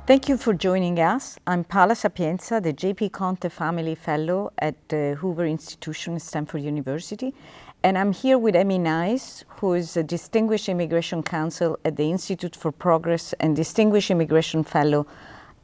Thank you for joining us. I'm Paola Sapienza, the J.P. Conte Family Fellow at the Hoover Institution at Stanford University. And I'm here with Amy Nice, who is a Distinguished Immigration Counsel at the Institute for Progress and Distinguished Immigration Fellow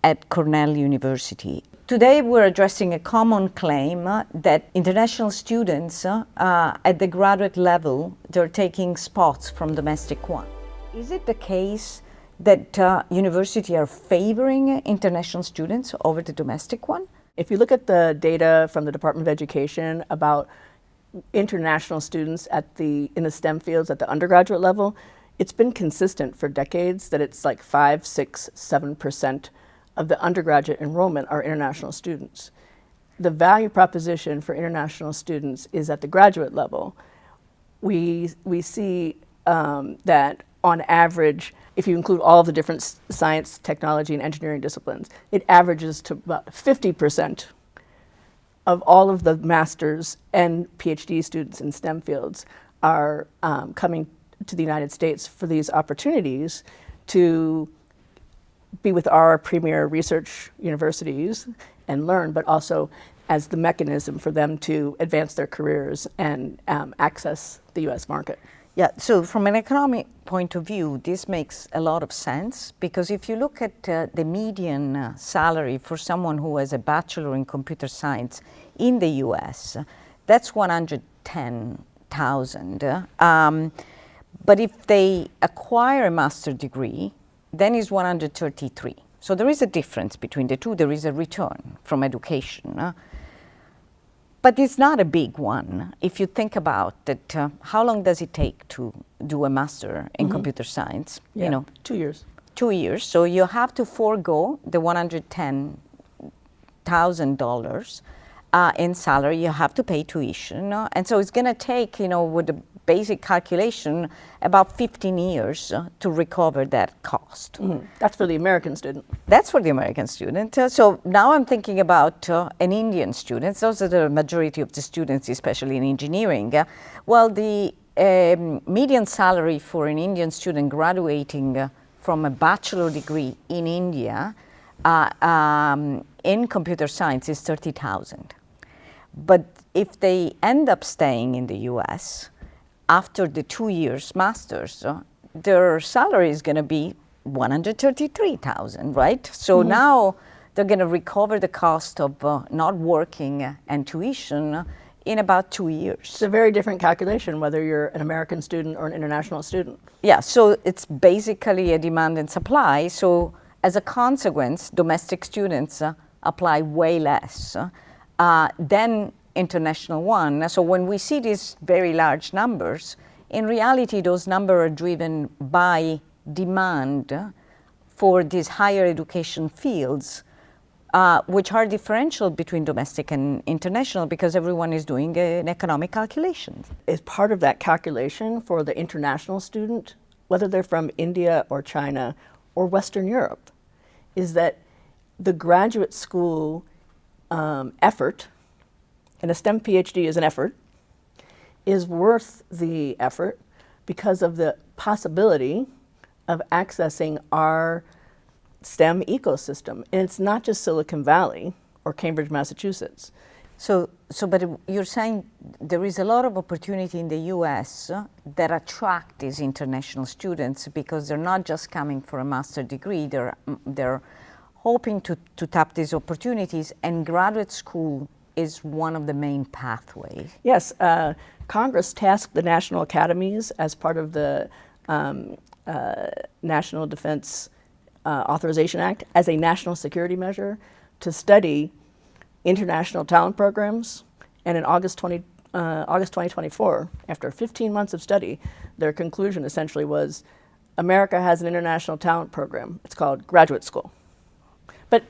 at Cornell University. Today we're addressing a common claim that international students at the graduate level, they're taking spots from domestic one. Is it the case that universities are favoring international students over the domestic one? If you look at the data from the Department of Education about international students in the STEM fields at the undergraduate level, it's been consistent for decades that it's like 5, 6, 7% of the undergraduate enrollment are international students. The value proposition for international students is at the graduate level. We see that on average, if you include all of the different science, technology, and engineering disciplines, it averages to about 50% of all of the master's and PhD students in STEM fields are coming to the United States for these opportunities to be with our premier research universities and learn, but also as the mechanism for them to advance their careers and access the US market. Yeah, so from an economic point of view, this makes a lot of sense, because if you look at the median salary for someone who has a bachelor in computer science in the US, that's $110,000. But if they acquire a master's degree, then it's $133,000. So there is a difference between the two. There is a return from education. But it's not a big one. If you think about that, how long does it take to do a master in computer science? Yeah, you know, 2 years. 2 years. So you have to forego the $110,000 in salary. You have to pay tuition, and so it's going to take, with the basic calculation, about 15 years to recover that cost. That's for the American student. That's for the American student. So now I'm thinking about an Indian student. Those are the majority of the students, especially in engineering. Well, the median salary for an Indian student graduating from a bachelor degree in India in computer science is $30,000. But if they end up staying in the US, after the 2 years master's, their salary is going to be $133,000, right? So now they're going to recover the cost of not working and tuition in about 2 years. It's a very different calculation whether you're an American student or an international student. Yeah, so it's basically a demand and supply. So as a consequence, domestic students apply way less than international one. So when we see these very large numbers, in reality, those numbers are driven by demand for these higher education fields, which are differential between domestic and international, because everyone is doing an economic calculation. As part of that calculation for the international student, whether they're from India or China or Western Europe, is that the graduate school effort, and a STEM PhD is an effort, is worth the effort because of the possibility of accessing our STEM ecosystem. And it's not just Silicon Valley or Cambridge, Massachusetts. But you're saying there is a lot of opportunity in the US that attract these international students because they're not just coming for a master's degree, they're hoping to tap these opportunities, and graduate school is one of the main pathways. Yes, Congress tasked the national academies as part of the National Defense Authorization Act as a national security measure to study international talent programs. And in August 2024, after 15 months of study, their conclusion essentially was America has an international talent program. It's called graduate school. But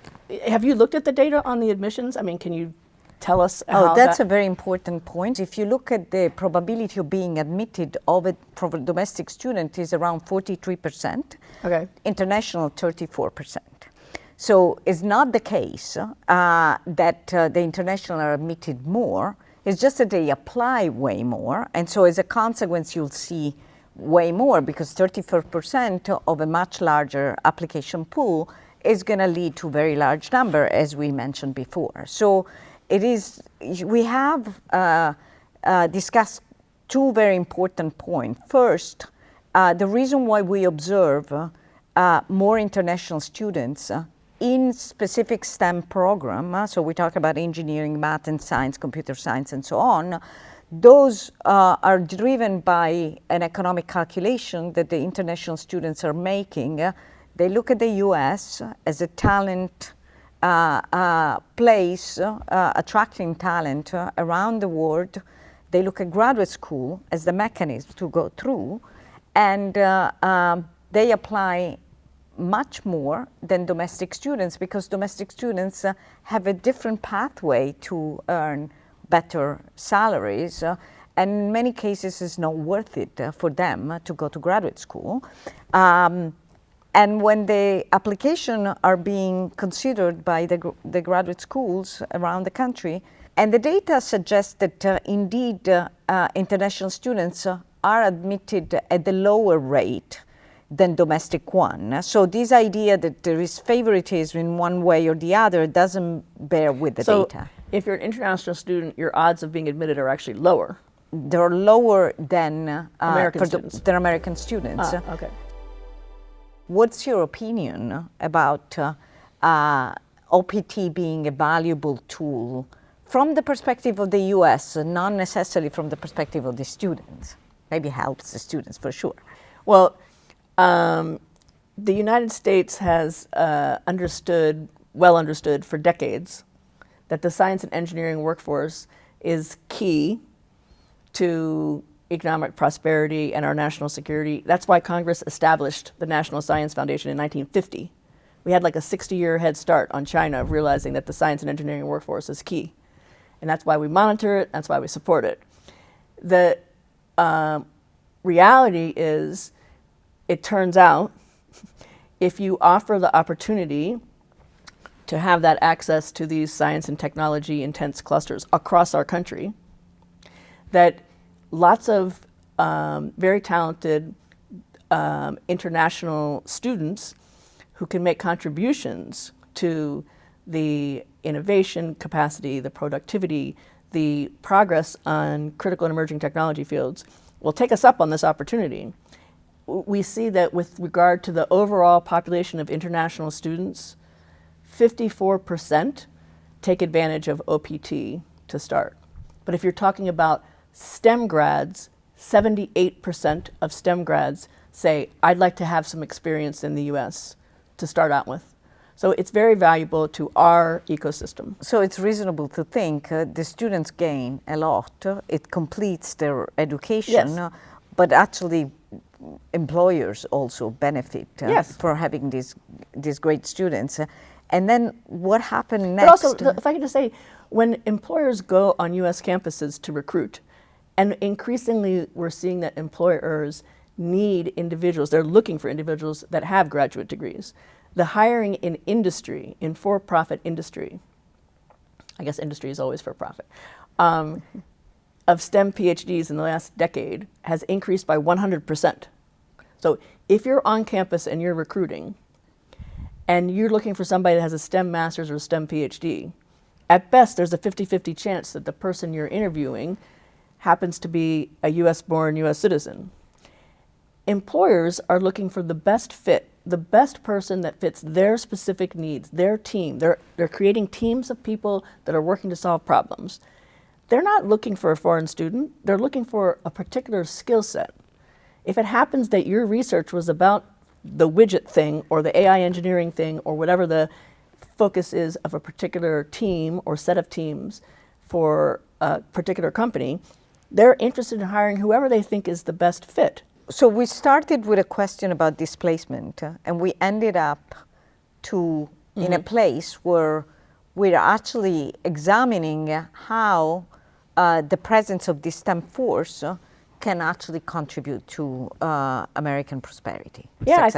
have you looked at the data on the admissions? I mean, can you tell us how that's a very important point. If you look at the probability of being admitted of a domestic student is around 43%. Okay. International, 34%. So it's not the case that the international are admitted more. It's just that they apply way more. And so as a consequence, you'll see way more, because 34% of a much larger application pool is going to lead to a very large number, as we mentioned before. So we have discussed two very important points. First, the reason why we observe more international students in specific STEM program, so we talk about engineering, math and science, computer science and so on, those are driven by an economic calculation that the international students are making. They look at the US as a talent place, attracting talent around the world. They look at graduate school as the mechanism to go through, and they apply much more than domestic students, because domestic students have a different pathway to earn better salaries, and in many cases it's not worth it for them to go to graduate school. And when the applications are being considered by the graduate schools around the country, and the data suggests that indeed international students are admitted at the lower rate than domestic one. So this idea that there is favoritism in one way or the other doesn't bear with the data. If you're an international student, your odds of being admitted are actually lower. They're lower than American students. Okay. What's your opinion about OPT being a valuable tool from the perspective of the US, not necessarily from the perspective of the students? Maybe helps the students for sure. Well, the United States has well understood for decades that the science and engineering workforce is key to economic prosperity and our national security. That's why Congress established the National Science Foundation in 1950. We had like a 60-year head start on China of realizing that the science and engineering workforce is key. And that's why we monitor it, that's why we support it. The reality is, it turns out, if you offer the opportunity to have that access to these science and technology intense clusters across our country, that lots of very talented international students who can make contributions to the innovation capacity, the productivity, the progress on critical and emerging technology fields will take us up on this opportunity. We see that with regard to the overall population of international students, 54% take advantage of OPT to start. But if you're talking about STEM grads, 78% of STEM grads say, I'd like to have some experience in the US to start out with. So it's very valuable to our ecosystem. So it's reasonable to think the students gain a lot. It completes their education, Yes. But actually employers also benefit Yes. for having these great students. And then what happened next? But also, if I could just say, when employers go on US campuses to recruit, and increasingly we're seeing that employers need individuals, they're looking for individuals that have graduate degrees. The hiring in industry, in for-profit industry, I guess industry is always for profit, of STEM PhDs in the last decade has increased by 100%. So if you're on campus and you're recruiting, and you're looking for somebody that has a STEM master's or a STEM PhD, at best there's a 50-50 chance that the person you're interviewing happens to be a US-born US citizen. Employers are looking for the best fit, the best person that fits their specific needs, their team. They're creating teams of people that are working to solve problems. They're not looking for a foreign student, they're looking for a particular skill set. If it happens that your research was about the widget thing or the AI engineering thing or whatever the focus is of a particular team or set of teams for a particular company, they're interested in hiring whoever they think is the best fit. So we started with a question about displacement, and we ended up in a place where we're actually examining how the presence of this STEM force can actually contribute to American prosperity. Yeah, I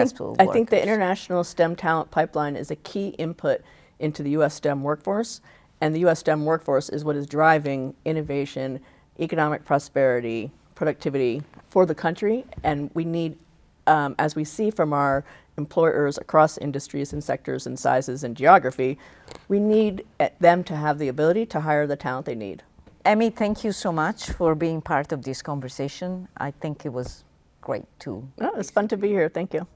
think the international STEM talent pipeline is a key input into the US STEM workforce, and the US STEM workforce is what is driving innovation, economic prosperity, productivity for the country, and we need, as we see from our employers across industries and sectors and sizes and geography, we need them to have the ability to hire the talent they need. Emmy, thank you so much for being part of this conversation. I think it was great too. Oh, it's fun to be here. Thank you.